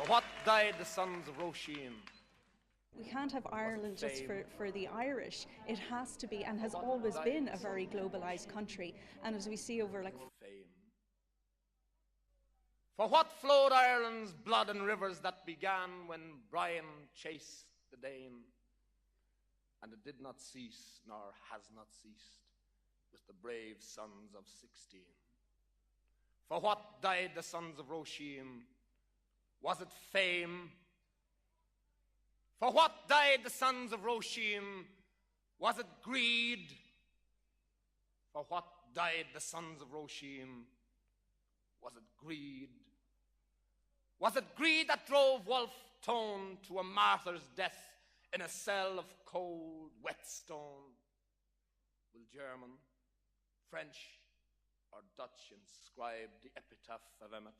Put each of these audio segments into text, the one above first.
For what died the sons of Róisín? We can't have Ireland just for the Irish. It has to be and has always been a very globalised country. And as we see over fame. For what flowed Ireland's blood in rivers that began when Brian chased the Dane? And it did not cease, nor has not ceased, with the brave sons of 16. For what died the sons of Róisín? Was it fame? For what died the sons of Róisín? Was it greed? For what died the sons of Róisín? Was it greed? Was it greed that drove Wolfe Tone to a martyr's death in a cell of cold, wet stone? Will German, French, or Dutch inscribe the epitaph of Emmet?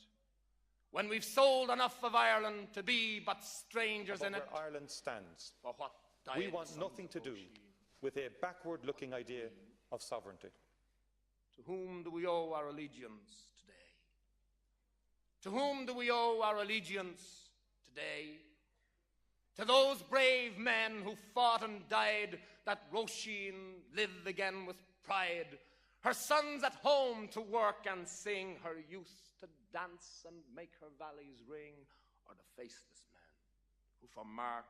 When we've sold enough of Ireland to be but strangers in it. Where Ireland stands. For what We want nothing to do with a backward-looking idea of sovereignty. To whom do we owe our allegiance today? To whom do we owe our allegiance today? To those brave men who fought and died that Róisín live again with pride, her sons at home to work and sing, her youth to dance and make her valleys ring, or the faceless men who for mark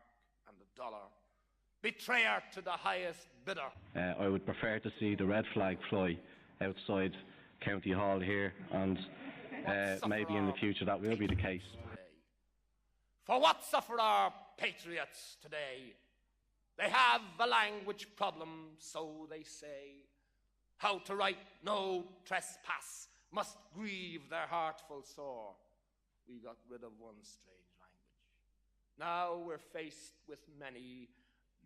and the dollar betray her to the highest bidder. I would prefer to see the red flag fly outside County Hall here, and maybe in the future that will be the case. Today. For what suffer our patriots today? They have a language problem, so they say. How to write no trespass must grieve their heartful sore. We got rid of one strange language. Now we're faced with many,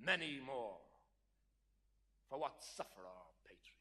many more. For what suffer our patriots?